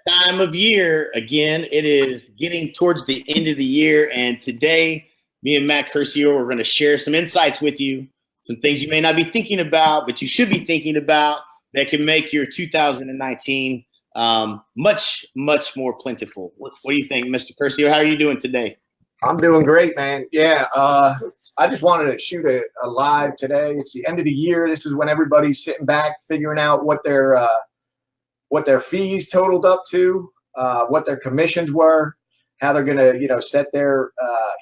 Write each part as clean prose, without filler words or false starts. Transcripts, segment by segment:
Time of year again. It is getting towards the end of the year, and today, me and Matt Curcio, we're going to share some insights with you, some things you may not be thinking about, but you should be thinking about that can make your 2019 much, much more plentiful. What do you think, Mr. Curcio? How are you doing today? I'm doing great, man. Yeah, I just wanted to shoot a live today. It's the end of the year. This is when everybody's sitting back, figuring out what their fees totaled up to, what their commissions were, how they're going to, set their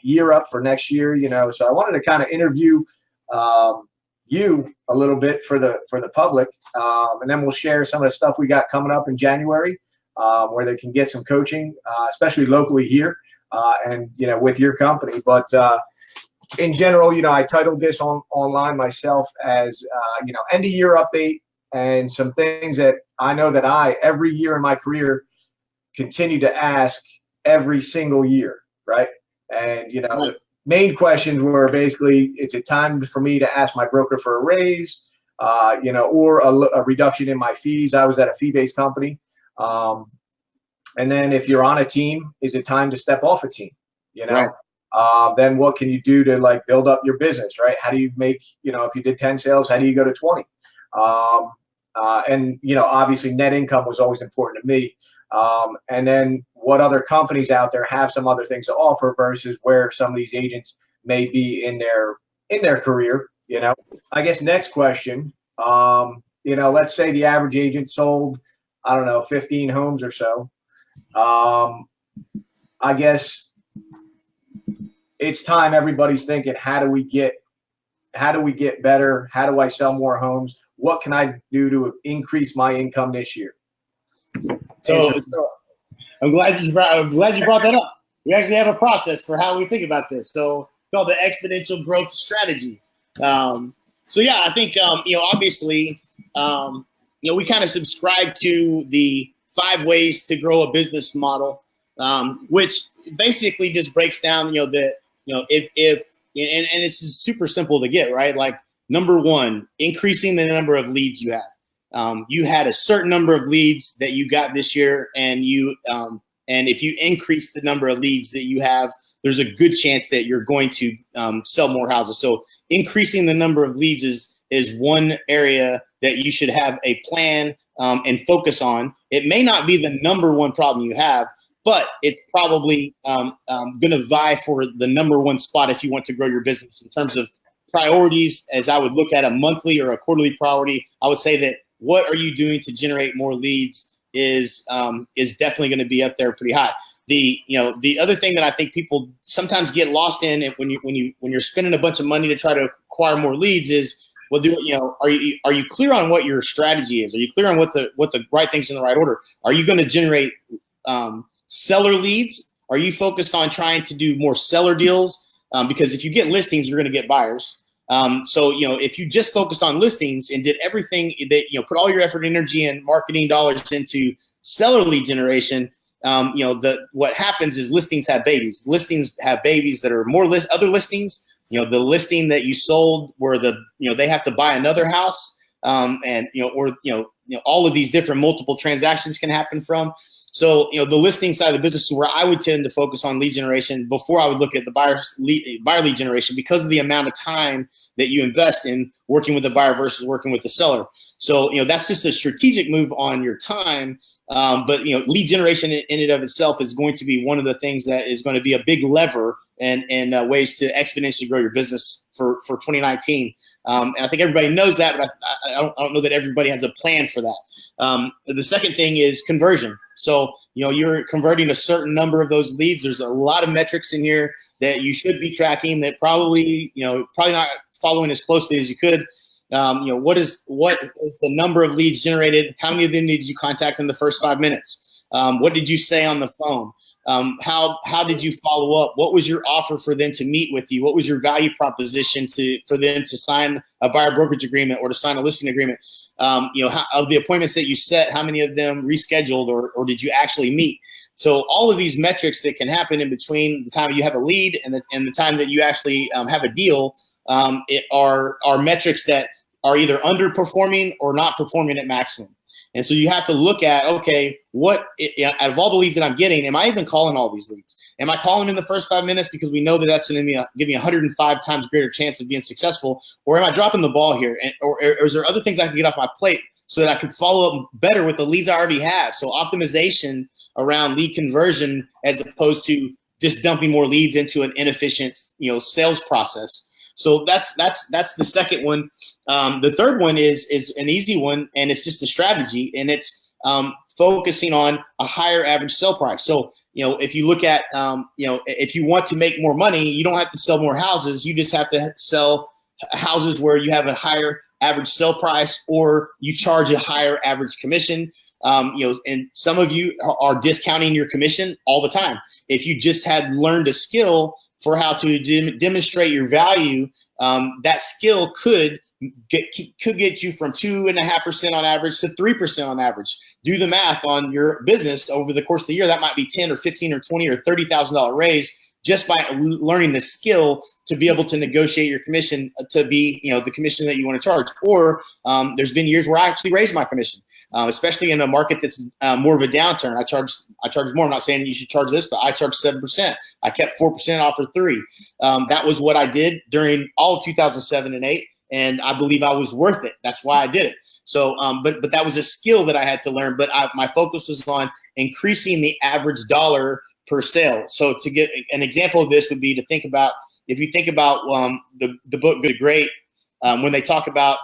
year up for next year. So I wanted to kind of interview you a little bit for the public, and then we'll share some of the stuff we got coming up in January, where they can get some coaching, especially locally here, and with your company. But in general, I titled this online myself as end of year update and some things that I know that every year in my career continue to ask every single year, right? And the main questions were basically, is it time for me to ask my broker for a raise, or a reduction in my fees? I was at a fee-based company. And then if you're on a team, is it time to step off a team? Right. Then what can you do to build up your business, right? How do you make, if you did 10 sales, how do you go to 20? And obviously net income was always important to me. And then what other companies out there have some other things to offer versus where some of these agents may be in their career. I guess next question, let's say the average agent sold, 15 homes or so. I guess it's time everybody's thinking, how do we get better? How do I sell more homes? What can I do to increase my income this year? So I'm glad you brought that up. We actually have a process for how we think about this. So it's called the exponential growth strategy. I think obviously we kind of subscribe to the 5 ways to grow a business model, which basically just breaks down if it's just super simple to get, right? Like, number 1, increasing the number of leads you have. You had a certain number of leads that you got this year, and if you increase the number of leads that you have, there's a good chance that you're going to sell more houses. So increasing the number of leads is one area that you should have a plan and focus on. It may not be the number 1 problem you have, but it's probably going to vie for the number 1 spot if you want to grow your business. In terms of priorities, as I would look at a monthly or a quarterly priority, I would say that what are you doing to generate more leads is definitely going to be up there pretty high. The other thing that I think people sometimes get lost in when you're spending a bunch of money to try to acquire more leads is, well, are you clear on what your strategy is? Are you clear on what the right things in the right order? Are you going to generate seller leads? Are you focused on trying to do more seller deals? Because if you get listings, you're going to get buyers. So if you just focused on listings and did everything that, put all your effort, energy, and marketing dollars into seller lead generation, what happens is listings have babies. Listings have babies that are more other listings. The listing that you sold where they have to buy another house, and all of these different multiple transactions can happen from. So, the listing side of the business is where I would tend to focus on lead generation before I would look at the buyer lead generation, because of the amount of time that you invest in working with the buyer versus working with the seller. So, that's just a strategic move on your time. But lead generation in and of itself is going to be one of the things that is going to be a big lever and ways to exponentially grow your business for 2019. And I think everybody knows that, but I don't know that everybody has a plan for that. The second thing is conversion. So, you're converting a certain number of those leads. There's a lot of metrics in here that you should be tracking that probably not following as closely as you could. What is the number of leads generated? How many of them did you contact in the first 5 minutes? What did you say on the phone? How did you follow up? What was your offer for them to meet with you? What was your value proposition for them to sign a buyer brokerage agreement or to sign a listing agreement? Of the appointments that you set, how many of them rescheduled or did you actually meet? So all of these metrics that can happen in between the time you have a lead and the time that you actually have a deal are metrics that are either underperforming or not performing at maximum. And so you have to look at, okay, out of all the leads that I'm getting, am I even calling all these leads? Am I calling in the first 5 minutes because we know that that's going to give me 105 times greater chance of being successful? Or am I dropping the ball here? Or is there other things I can get off my plate so that I can follow up better with the leads I already have? So optimization around lead conversion as opposed to just dumping more leads into an inefficient, sales process. So that's the second one. The third one is an easy one, and it's just a strategy, and it's focusing on a higher average sale price. So if you look at if you want to make more money, you don't have to sell more houses. You just have to sell houses where you have a higher average sale price, or you charge a higher average commission. And some of you are discounting your commission all the time. If you just had learned a skill for how to demonstrate your value, that skill could get you from 2.5% on average to 3% on average. Do the math on your business over the course of the year. That might be 10 or 15 or 20 or $30,000 raise just by learning the skill to be able to negotiate your commission to be, the commission that you want to charge. Or there's been years where I actually raised my commission, especially in a market that's more of a downturn. I charge more. I'm not saying you should charge this, but I charge 7%. I kept 4% off for 3. That was what I did during all of 2007 and 8, and I believe I was worth it. That's why I did it. So, but that was a skill that I had to learn. But my focus was on increasing the average dollar per sale. So to get an example of this would be to think about, if you think about the book Good to Great, when they talk about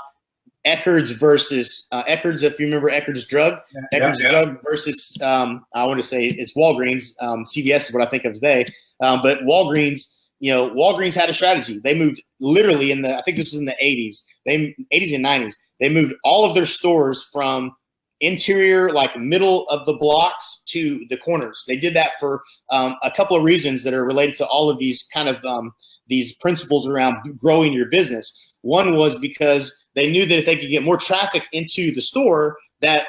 Eckerd's versus Eckerd's, if you remember Eckerd's Drug, Drug versus I want to say it's Walgreens. CVS is what I think of today, but Walgreens, Walgreens had a strategy. They moved literally I think this was in the 80s, 80s and 90s. They moved all of their stores from interior, like middle of the blocks, to the corners. They did that for a couple of reasons that are related to all of these kind of these principles around growing your business. One was because they knew that if they could get more traffic into the store, that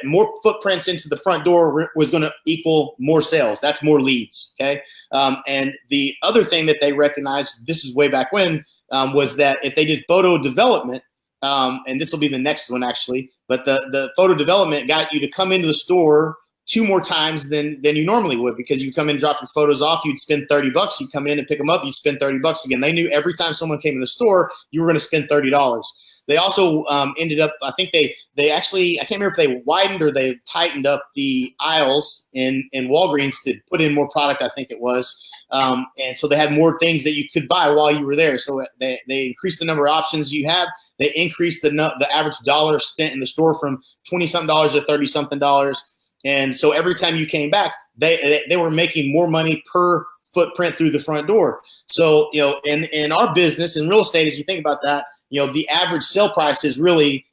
more footprints into the front door was going to equal more sales. That's more leads. Okay. And the other thing that they recognized, this is way back when, was that if they did photo development, and this will be the next one actually, but the photo development got you to come into the store 2 more times than you normally would, because you come in, drop your photos off, you'd spend $30. You come in and pick them up, you spend $30 again. They knew every time someone came in the store, you were going to spend $30. They also ended up, I think they actually, I can't remember if they widened or they tightened up the aisles in Walgreens to put in more product, I think it was. And so they had more things that you could buy while you were there. So they increased the number of options you have. They increased the average dollar spent in the store from $20-something to $30-something. And so every time you came back, they were making more money per footprint through the front door. So, in our business, in real estate, as you think about that, the average sale price is really,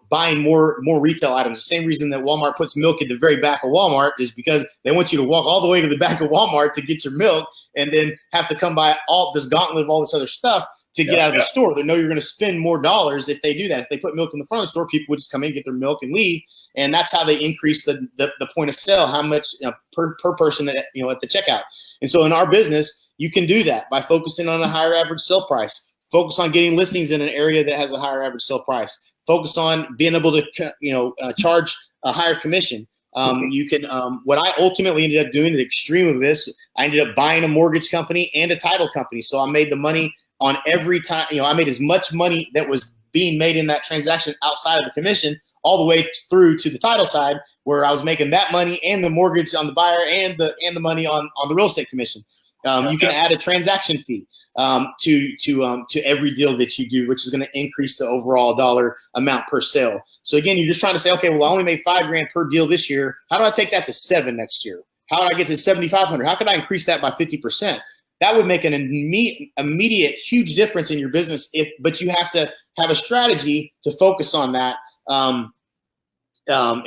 buying more retail items. The same reason that Walmart puts milk at the very back of Walmart is because they want you to walk all the way to the back of Walmart to get your milk, and then have to come by all this gauntlet of all this other stuff to get out of the store. They know you're going to spend more dollars if they do that. If they put milk in the front of the store, people would just come in, get their milk, and leave. And that's how they increase the point of sale, how much per person at the checkout. And so in our business, you can do that by focusing on a higher average sale price. Focus on getting listings in an area that has a higher average sale price. Focus on being able to charge a higher commission. You can what I ultimately ended up doing, the extreme of this, I ended up buying a mortgage company and a title company. So I made the money on every time, I made as much money that was being made in that transaction outside of the commission, all the way through to the title side, where I was making that money and the mortgage on the buyer and the money on the real estate commission. You can add a transaction fee to every deal that you do, which is going to increase the overall dollar amount per sale. So again, you're just trying to say, okay, well, I only made $5,000 per deal this year. How do I take that to 7 next year? How do I get to 7,500? How could I increase that by 50%? That would make an immediate huge difference in your business. But you have to have a strategy to focus on that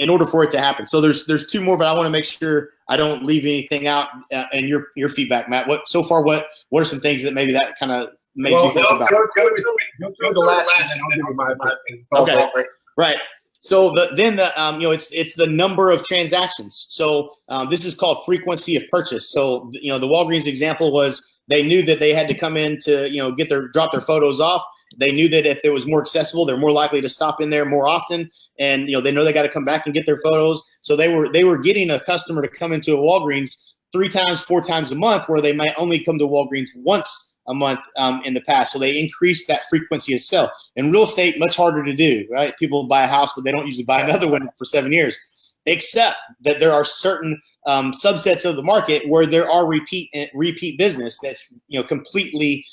in order for it to happen. So there's 2 more, but I want to make sure I don't leave anything out. And your feedback, Matt. What are some things that maybe that kind of made you think about? Go the last one, and I'll give you my opinion. Okay, right. So it's the number of transactions. So this is called frequency of purchase. So the Walgreens example was they knew that they had to come in to drop their photos off, They knew that if it was more accessible, they're more likely to stop in there more often. And, they know they got to come back and get their photos. So they were getting a customer to come into a Walgreens 3 times, 4 times a month, where they might only come to Walgreens once a month in the past. So they increased that frequency of sale. In real estate, much harder to do, right? People buy a house, but they don't usually buy another one for 7 years, except that there are certain subsets of the market where there are repeat business that's completely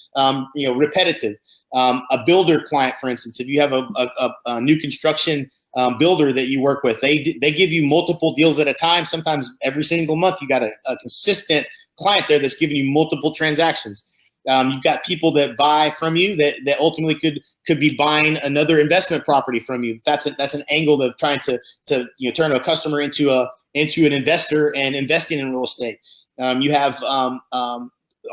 repetitive. A builder client, for instance, if you have a new construction builder that you work with, they give you multiple deals at a time. Sometimes every single month you got a consistent client there that's giving you multiple transactions. You've got people that buy from you that ultimately could be buying another investment property from you. That's an angle of trying to turn a customer into an investor and investing in real estate. You have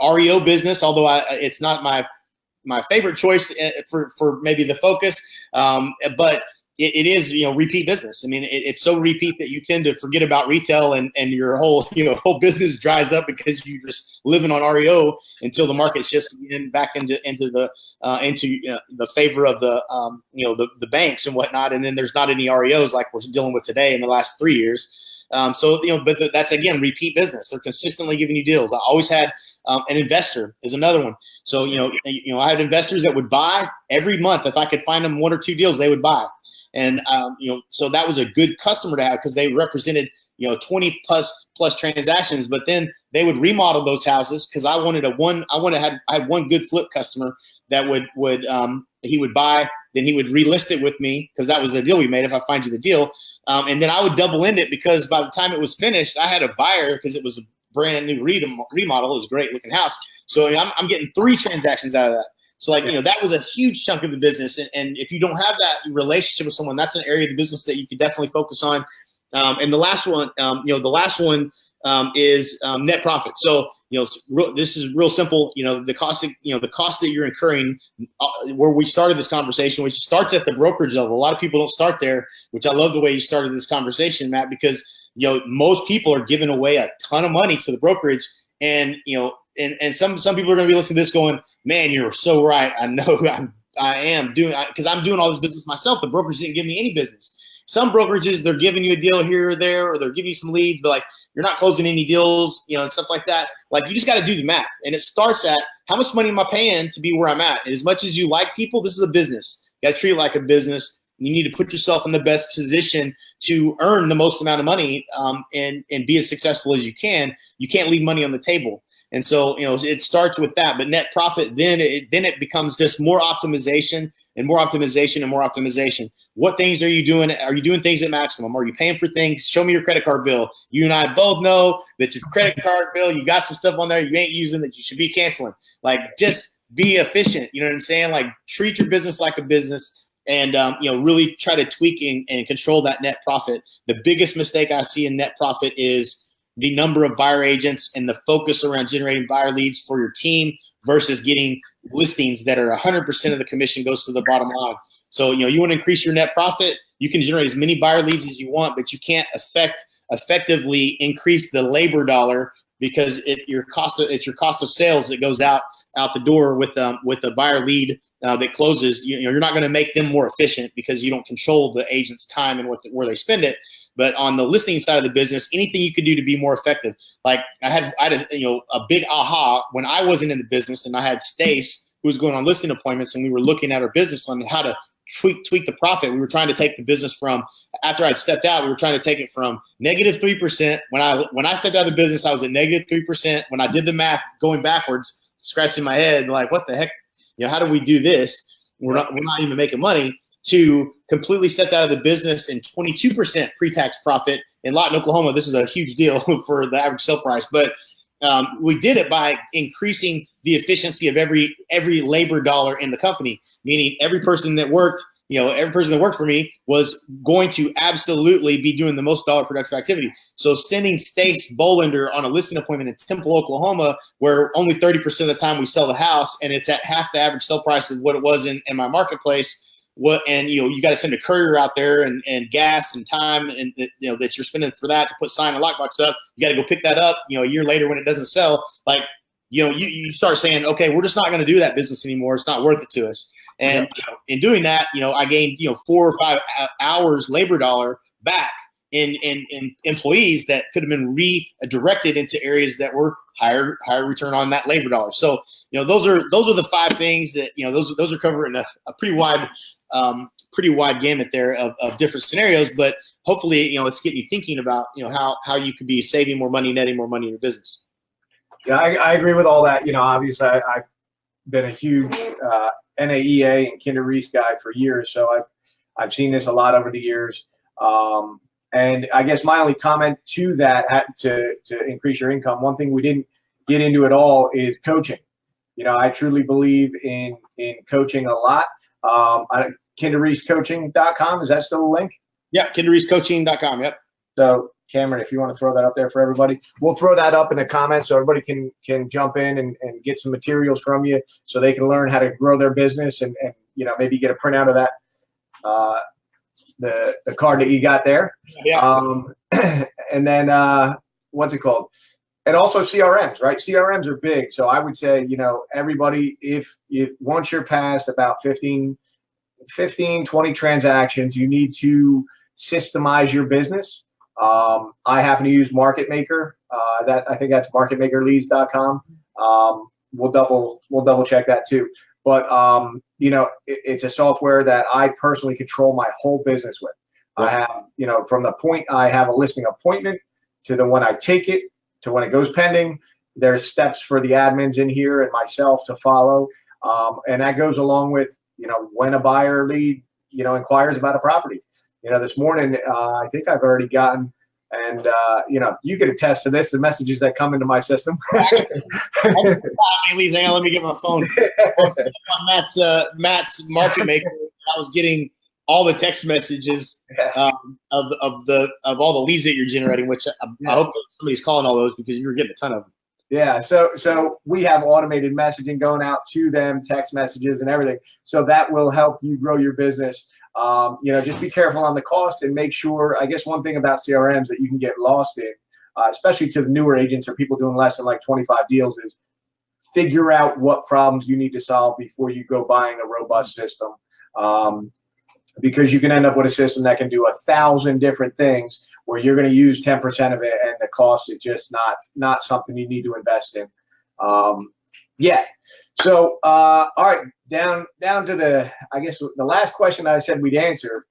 REO business, although it's not my favorite choice for maybe the focus, but it is repeat business. I mean, it's so repeat that you tend to forget about retail, and your whole whole business dries up because you're just living on REO until the market shifts again back into the favor of the banks and whatnot, and then there's not any REOs like we're dealing with today in the last 3 years. But that's again repeat business. They're consistently giving you deals. I always had an investor is another one. So I had investors that would buy every month. If I could find them 1 or 2 deals, they would buy. And so that was a good customer to have because they represented 20 plus transactions. But then they would remodel those houses because I had one good flip customer that he would buy, then he would relist it with me because that was the deal we made. If I find you the deal, and then I would double end it because by the time it was finished, I had a buyer because it was a brand new remodel. It was a great looking house. So I'm getting 3 transactions out of that. So that was a huge chunk of the business. And if you don't have that relationship with someone, that's an area of the business that you could definitely focus on. And the last one, is net profit. So, this is real simple. The cost that you're incurring, where we started this conversation, which starts at the brokerage level. A lot of people don't start there, which I love the way you started this conversation, Matt, because, most people are giving away a ton of money to the brokerage. And, and some people are going to be listening to this going, man, you're so right. I know I am doing, because I'm doing all this business myself. The brokerage didn't give me any business. Some brokerages, they're giving you a deal here or there, or they're giving you some leads, but you're not closing any deals, and stuff like that. You just got to do the math. And it starts at how much money am I paying to be where I'm at? And as much as you like people, this is a business. You got to treat it like a business. You need to put yourself in the best position to earn the most amount of money and be as successful as you can. You can't leave money on the table. And so, it starts with that. But net profit, then it becomes just more optimization and more optimization and more optimization. What things are you doing? Are you doing things at maximum? Are you paying for things? Show me your credit card bill. You and I both know that your credit card bill, you got some stuff on there you ain't using that you should be canceling. Just be efficient. You know what I'm saying? Treat your business like a business. And, really try to tweak and control that net profit. The biggest mistake I see in net profit is the number of buyer agents and the focus around generating buyer leads for your team versus getting listings that are 100% of the commission goes to the bottom line. So, you want to increase your net profit. You can generate as many buyer leads as you want, but you can't effectively increase the labor dollar because it's your cost of sales that goes out the door with the buyer lead that closes. You're not going to make them more efficient because you don't control the agent's time and where they spend it. But on the listing side of the business, anything you could do to be more effective. I had a big aha when I wasn't in the business, and I had Stace who was going on listing appointments, and we were looking at our business on how to tweak the profit. We were trying to take the business from, after I'd stepped out, we were trying to take it from -3%. When I stepped out of the business, I was at -3%. When I did the math going backwards, scratching my head, what the heck? How do we do this? We're not even making money. To completely stepped out of the business in 22% pre-tax profit. In Lawton, Oklahoma, this is a huge deal for the average sale price. But we did it by increasing the efficiency of every labor dollar in the company, meaning every person that worked for me was going to absolutely be doing the most dollar productive activity. So sending Stace Bolander on a listing appointment in Temple, Oklahoma, where only 30% of the time we sell the house, and it's at half the average sale price of what it was in my marketplace. You got to send a courier out there and gas and time and that you're spending for that to put sign and lockbox up. You got to go pick that up. A year later when it doesn't sell, you start saying, okay, we're just not going to do that business anymore. It's not worth it to us. And in doing that, I gained 4 or 5 hours labor dollar back in employees that could have been redirected into areas that were higher return on that labor dollar. So those are the 5 things that those are covering a pretty wide gamut there of different scenarios. But hopefully it's getting you thinking about how you could be saving more money, netting more money in your business. Yeah, I agree with all that. Obviously I've been a huge NAEA and Kinder Reese guy for years, so I've seen this a lot over the years. And I guess my only comment to that, to increase your income, one thing we didn't get into at all is coaching. I truly believe in coaching a lot. KinderReeseCoaching.com, is that still a link? Yeah, KinderReeseCoaching.com. Yep. So Cameron, if you want to throw that up there for everybody, we'll throw that up in the comments so everybody can jump in and get some materials from you so they can learn how to grow their business and maybe get a printout of that, the card that you got there. Yeah. And then what's it called? And also CRMs, right? CRMs are big. So I would say, everybody, if once you're past about 15, 20 transactions, you need to systemize your business. I happen to use Market Maker. I think that's marketmakerleads.com. We'll double check that too. But it's a software that I personally control my whole business with. I have, from the point I have a listing appointment to the when I take it to when it goes pending, there's steps for the admins in here and myself to follow. And that goes along with, when a buyer lead, inquires about a property. This morning, I think I've already gotten, and you can attest to this, the messages that come into my system. Hang on, let me get my phone. Matt's Market Maker. I was getting all the text messages of all the leads that you're generating, which I hope somebody's calling all those because you were getting a ton of them. Yeah, so we have automated messaging going out to them, text messages and everything. So that will help you grow your business. Just be careful on the cost and make sure, I guess one thing about CRMs that you can get lost in, especially to the newer agents or people doing less than like 25 deals, is figure out what problems you need to solve before you go buying a robust system. Because you can end up with a system that can do 1,000 different things where you're going to use 10% of it and the cost is just not something you need to invest in. So, all right, down to I guess the last question I said we'd answer.